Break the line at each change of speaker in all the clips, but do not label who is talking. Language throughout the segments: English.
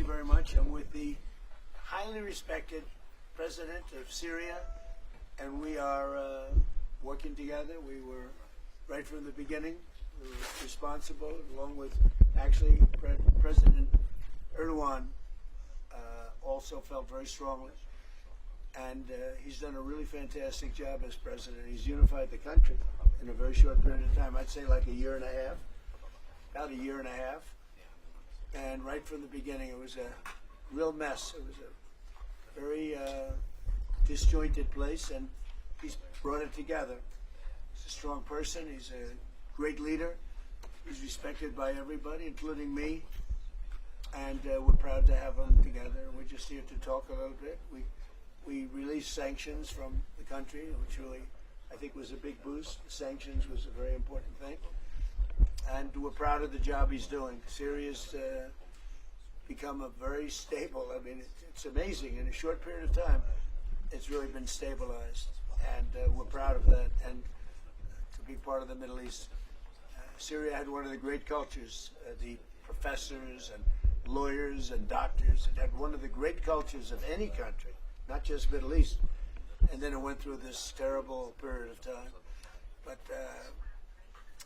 you very much. I'm with the highly respected president of Syria, and we are working together. We were, right from the beginning, we were responsible, along with, actually, President Erdogan also felt very strongly. And he's done a really fantastic job as president. He's unified the country in a very short period of time. I'd say like a year and a half, about a year and a half. And right from the beginning, it was a real mess. It was a very disjointed place, and he's brought it together. He's a strong person. He's a great leader. He's respected by everybody, including me. And we're proud to have him together. We're just here to talk a little bit. We released sanctions from the country, which really, I think, was a big boost. The sanctions was a very important thing. And we're proud of the job he's doing. Syria's become a very stable, I mean, it's amazing. In a short period of time, it's really been stabilized. And we're proud of that. And to be part of the Middle East. Syria had one of the great cultures, the professors and lawyers and doctors. It had one of the great cultures of any country, not just Middle East. And then it went through this terrible period of time. But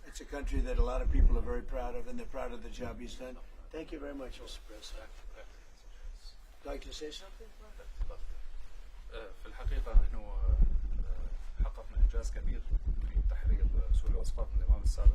it's a country that a lot of people are very proud of, and they're proud of the job he's done. Thank you very much, Mr. President. Would you like to say something?
في الحقيقة نحن حققنا إنجاز كبير في تحرير سوريا وإسقاط النظام السابق.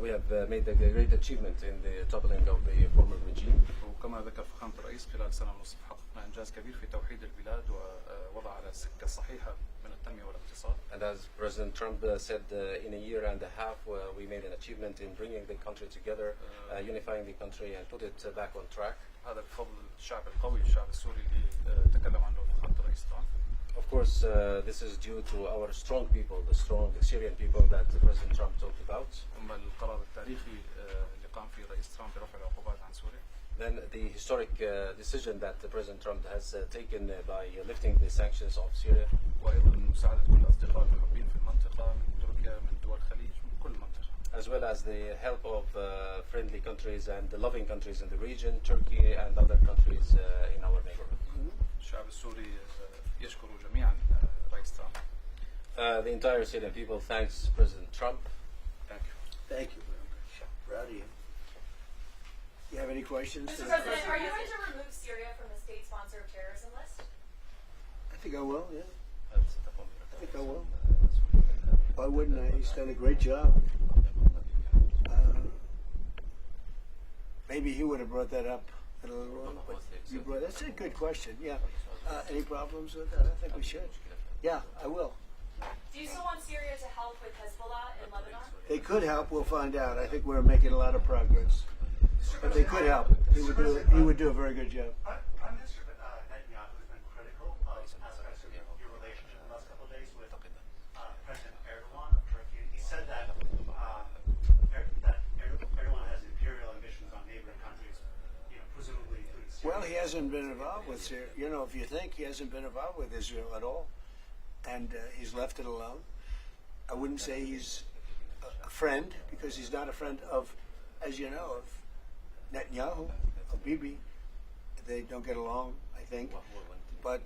We have made a great achievement in the toppling of the former regime.
وكما ذكر فخامة الرئيس خلال سنة ونصف حققنا إنجاز كبير في توحيد البلاد ووضع على السكة الصحيحة من التنمية والاقتصاد.
And as President Trump said, in a year and a half, we made an achievement in bringing the country together, unifying the country, and put it back on track.
هذا بفضل الشعب القوي الشعب السوري اللي تكلم عنه فخامة الرئيس ترامب.
Of course, this is due to our strong people, the strong Syrian people that President Trump talked about.
ثم القرار التاريخي اللي قام فيه الرئيس ترامب برفع العقوبات عن سوريا.
Then the historic decision that President Trump has taken by lifting the sanctions of Syria.
وأيضا مساعدة كل الأصدقاء المحبين في المنطقة من تركيا من دول الخليج من كل المنطقة.
As well as the help of friendly countries and the loving countries in the region, Turkey and other countries in our neighborhood.
الشعب السوري يشكر جميعا رئيس ترامب.
The entire Syrian people thanks President Trump.
Thank you.
Thank you very much. Proud of you. You have any questions?
Mr. President, are you going to remove Syria from the state-sponsored terrorism list?
I think I will, yeah.
I
I think I will. Why wouldn't I? He's done a great job. Maybe he would have brought that up a little wrong, but you brought. That's a good question. Yeah. Any problems with that? I think we should. Yeah, I will.
Do you still want Syria to help with Hezbollah in Lebanon?
They could help. We'll find out. I think we're making a lot of progress. But they could help. He would do a very good job.
Prime Minister Netanyahu has been critical of aspects of your relationship in the last couple of days with President Erdogan of Turkey. He said that Erdogan has imperial ambitions on neighboring countries, presumably including Syria.
Well, he hasn't been involved with Syria. If you think, he hasn't been involved with Israel at all. And he's left it alone. I wouldn't say he's a friend, because he's not a friend of, as you know, of Netanyahu, of Bibi. They don't get along, I think. But,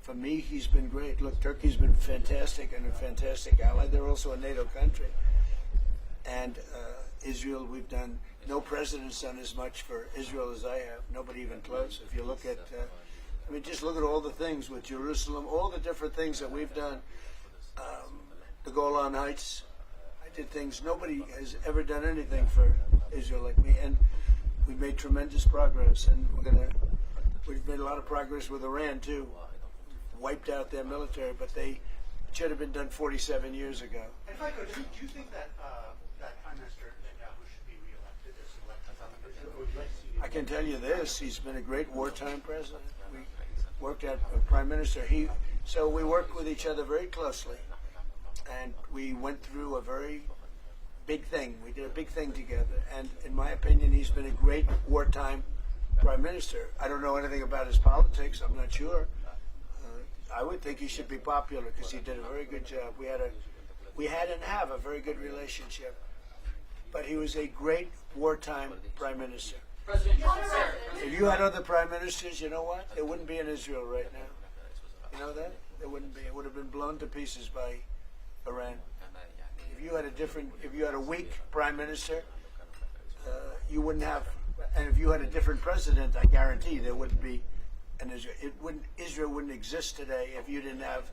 for me, he's been great. Look, Turkey's been fantastic and a fantastic ally. They're also a NATO country. And Israel, we've done, no president's done as much for Israel as I have. Nobody even close. If you look at, just look at all the things with Jerusalem, all the different things that we've done. The Golan Heights, I did things, nobody has ever done anything for Israel like me. And we've made tremendous progress, and we've made a lot of progress with Iran too. Wiped out their military, but it should have been done 47 years ago.
If I could, do you think that Prime Minister Netanyahu should be re-elected as elected? Or would you like to see
I can tell you this, he's been a great wartime president. We worked at Prime Minister. So we worked with each other very closely, and we went through a very big thing. We did a big thing together, and in my opinion, he's been a great wartime Prime Minister. I don't know anything about his politics, I'm not sure. I would think he should be popular because he did a very good job. We had and have a very good relationship, but he was a great wartime Prime Minister.
President Trump said
If you had other prime ministers, you know what? There wouldn't be in Israel right now. You know that? There wouldn't be. It would have been blown to pieces by Iran. If you had a weak prime minister, you wouldn't have. And if you had a different president, I guarantee there wouldn't be an Israel. Israel wouldn't exist today if you didn't have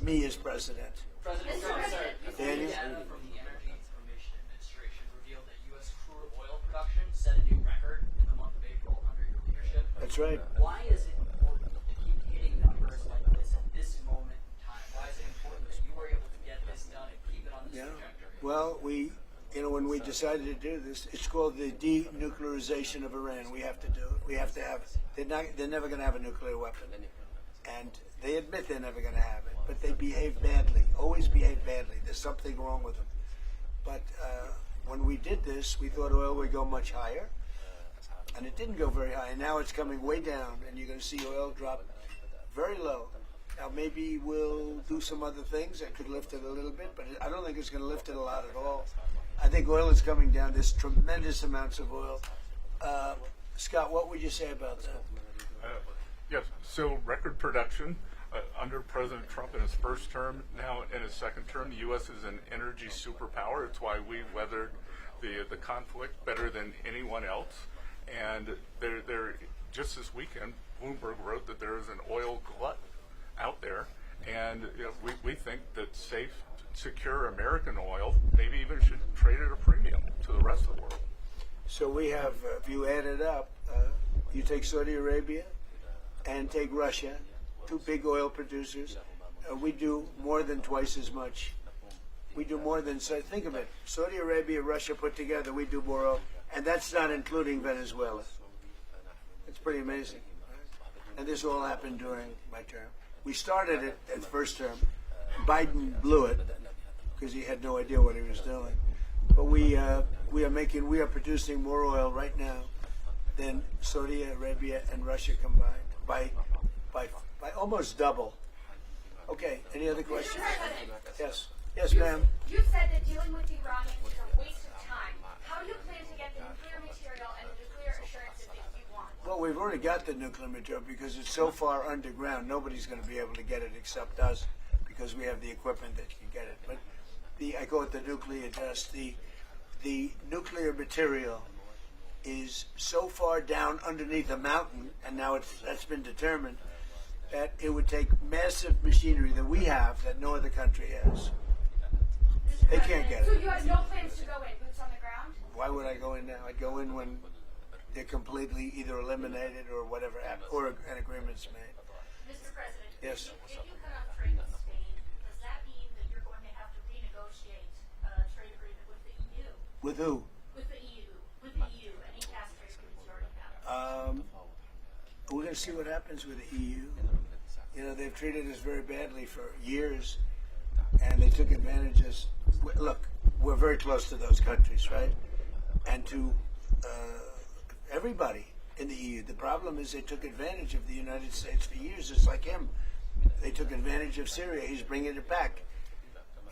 me as president.
President Trump, sir,
Daniel?
data from the Energy Information Administration revealed that U.S. crude oil production set a new record in the month of April under your leadership.
That's right.
Why is it important to keep hitting numbers like this at this moment in time? Why is it important that you were able to get this done and keep it on this trajectory?
Well, when we decided to do this, it's called the denuclearization of Iran. We have to do it. We have to have. They're never going to have a nuclear weapon, and they admit they're never going to have it. But they behave badly. Always behave badly. There's something wrong with them. But when we did this, we thought oil would go much higher, and it didn't go very high. And now it's coming way down, and you're going to see oil drop very low. Now maybe we'll do some other things that could lift it a little bit, but I don't think it's going to lift it a lot at all. I think oil is coming down. There's tremendous amounts of oil. Scott, what would you say about that?
Yes, so record production under President Trump in his first term. Now in his second term, the U.S. is an energy superpower. It's why we weathered the conflict better than anyone else. And there just this weekend, Bloomberg wrote that there is an oil glut out there, and we think that safe, secure American oil maybe even should trade at a premium to the rest of the world.
So we have, if you add it up, you take Saudi Arabia and take Russia, two big oil producers. We do more than twice as much. We do more than, so think of it, Saudi Arabia, Russia put together, we do more oil, and that's not including Venezuela. It's pretty amazing. And this all happened during my term. We started it at first term. Biden blew it because he had no idea what he was doing. But we are producing more oil right now than Saudi Arabia and Russia combined by almost double. Okay, any other questions? Yes. Yes, ma'am.
You said that dealing with the Iranians is a waste of time. How do you plan to get the nuclear material and the nuclear assurances that you want?
Well, we've already got the nuclear material because it's so far underground, nobody's going to be able to get it except us because we have the equipment that can get it. But I call it the nuclear dust. The nuclear material is so far down underneath a mountain, and now that's been determined, that it would take massive machinery that we have that no other country has. They can't get
So
it.
you have no plans to go in, boots on the ground?
Why would I go in now? I'd go in when they're completely either eliminated or whatever happens, or an agreement's made.
Mr. President,
Yes.
if you cut off trade with Spain, does that mean that you're going to have to renegotiate a trade agreement with the EU?
With who?
With the EU. With the EU, any past trade agreements you already have?
We're going to see what happens with the EU. You know, they've treated us very badly for years, and they took advantage of us. Look, we're very close to those countries, right? And to everybody in the EU. The problem is they took advantage of the United States for years. It's like him. They took advantage of Syria. He's bringing it back.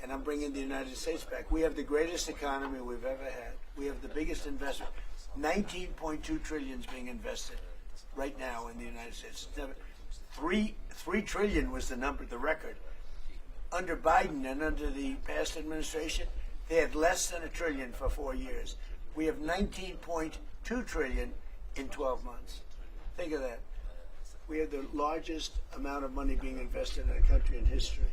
And I'm bringing the United States back. We have the greatest economy we've ever had. We have the biggest investment. 19.2 trillion is being invested right now in the United States. 3 trillion was the number, the record. Under Biden and under the past administration, they had less than $1 trillion for 4 years. We have 19.2 trillion in 12 months. Think of that. We have the largest amount of money being invested in a country in history.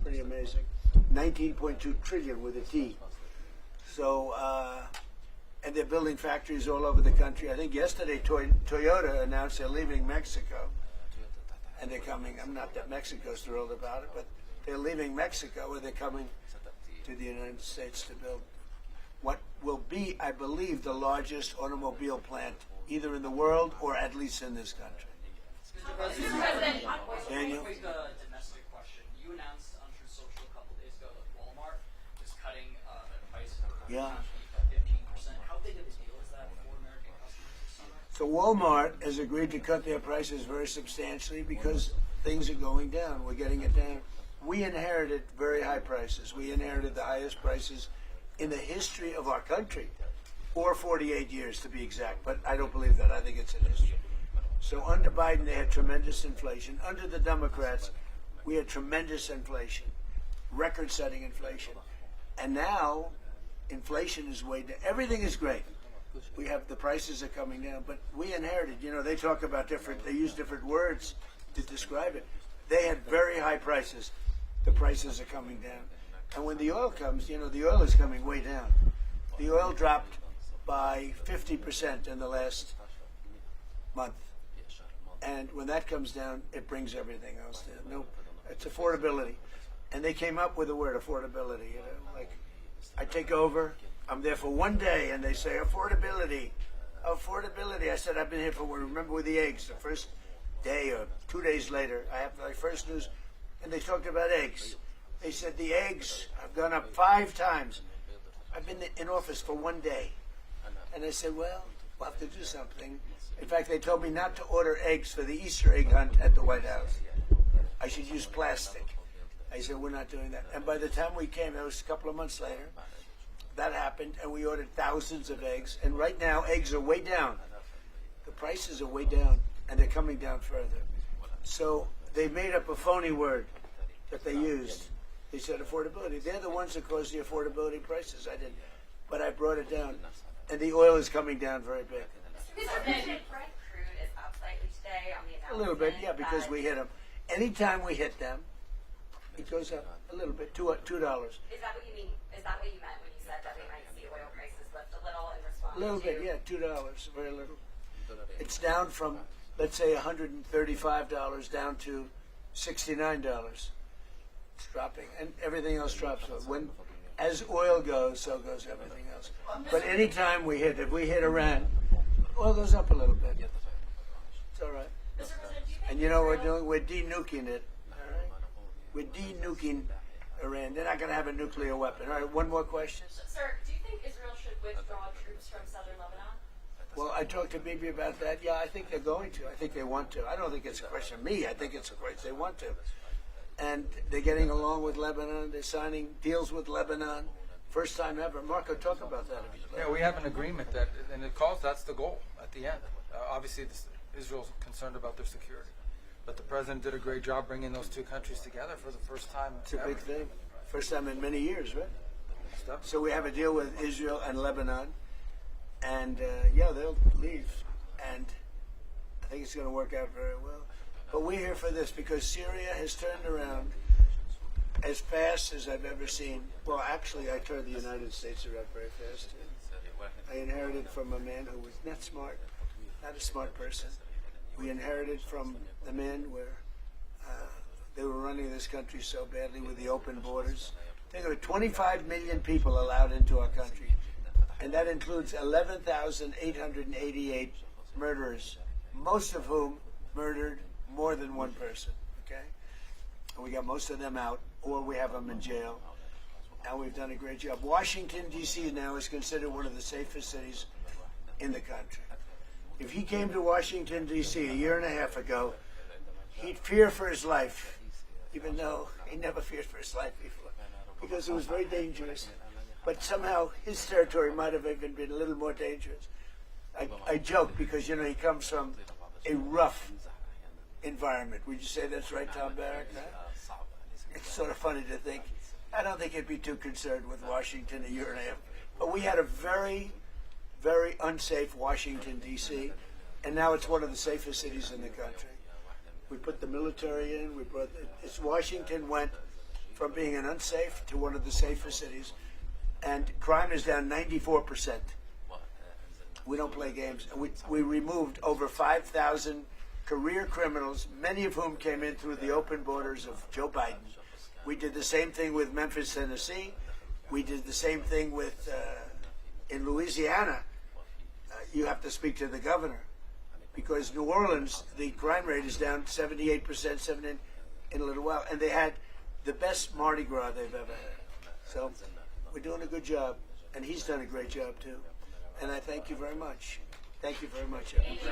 Pretty amazing. 19.2 trillion with a T. So, and they're building factories all over the country. I think yesterday Toyota announced they're leaving Mexico. And they're coming, I'm not that Mexico's thrilled about it, but they're leaving Mexico and they're coming to the United States to build what will be, I believe, the largest automobile plant either in the world or at least in this country.
Mr. President,
Daniel?
quick domestic question. You announced on True Social a couple days ago that Walmart is cutting their prices
Yeah.
15%. How big of a deal is that for American customers this summer?
So Walmart has agreed to cut their prices very substantially because things are going down. We're getting it down. We inherited very high prices. We inherited the highest prices in the history of our country. or 48 years to be exact, but I don't believe that. I think it's in history. So under Biden, they had tremendous inflation. Under the Democrats, we had tremendous inflation, record-setting inflation. And now, inflation is way down. Everything is great. We have, the prices are coming down, but we inherited, they talk about they use different words to describe it. They had very high prices. The prices are coming down. And when the oil comes, the oil is coming way down. The oil dropped by 50% in the last month. And when that comes down, it brings everything else down. No, it's affordability. And they came up with the word affordability. Like, I take over, I'm there for one day, and they say, affordability, affordability. I said, I've been here for, remember with the eggs, the first day or 2 days later, I have my first news, and they talked about eggs. They said the eggs have gone up 5 times. I've been in office for one day. And I said, well, we'll have to do something. In fact, they told me not to order eggs for the Easter egg hunt at the White House. I should use plastic. I said, we're not doing that. And by the time we came, that was a couple of months later, that happened, and we ordered thousands of eggs. And right now, eggs are way down. The prices are way down, and they're coming down further. So they made up a phony word that they used. They said affordability. They're the ones that caused the affordability prices. I didn't. But I brought it down. And the oil is coming down very big.
Brent crude is up slightly today on the announcement.
A little bit, yeah, because we hit them. Anytime we hit them, it goes up a little bit, $2.
Is that what you mean? Is that what you meant when you said that we might see oil prices lift a little in response
A little
to...
bit, yeah, $2, very little. It's down from, let's say, $135 down to $69. It's dropping, and everything else drops. So as oil goes, so goes everything else. But anytime if we hit Iran, oil goes up a little bit. It's all right.
Mr. President, do you think
And you know what we're doing? We're de-nuking it. All right? We're de-nuking Iran. They're not going to have a nuclear weapon. All right, one more question.
Sir, do you think Israel should withdraw troops from southern Lebanon?
Well, I talked to Bibi about that. Yeah, I think they're going to. I think they want to. I don't think it's a question of me. I think it's a question they want to. And they're getting along with Lebanon. They're signing deals with Lebanon. First time ever. Marco, talk about that. If you'd like.
Yeah, we have an agreement that, and that's the goal at the end. Obviously, Israel's concerned about their security. But the president did a great job bringing those two countries together for the first time.
It's a big thing. First time in many years, right?
Stuff.
So we have a deal with Israel and Lebanon. And, yeah, they'll leave. And I think it's going to work out very well. But we're here for this because Syria has turned around as fast as I've ever seen. Well, actually, I turned the United States around very fast. I inherited from a man who was not smart, not a smart person. We inherited from the men where they were running this country so badly with the open borders. Think of it, 25 million people allowed into our country. And that includes 11,888 murderers, most of whom murdered more than one person, okay? And we got most of them out, or we have them in jail. And we've done a great job. Washington, D.C. now is considered one of the safest cities in the country. If he came to Washington, D.C. a year and a half ago, he'd fear for his life, even though he never feared for his life before, because it was very dangerous. But somehow his territory might have even been a little more dangerous. I joke because, he comes from a rough environment. Would you say that's right, Tom Barrack? Huh? It's sort of funny to think. I don't think he'd be too concerned with Washington a year and a half. But we had a very, very unsafe Washington, D.C., and now it's one of the safest cities in the country. We put the military in. Washington went from being an unsafe to one of the safest cities, and crime is down 94%. We don't play games. We removed over 5,000 career criminals, many of whom came in through the open borders of Joe Biden. We did the same thing with Memphis, Tennessee. We did the same thing with in Louisiana. You have to speak to the governor, because New Orleans, the crime rate is down 78% in a little while, and they had the best Mardi Gras they've ever had. So we're doing a good job, and he's done a great job too. And I thank you very much. Thank you very much, everybody.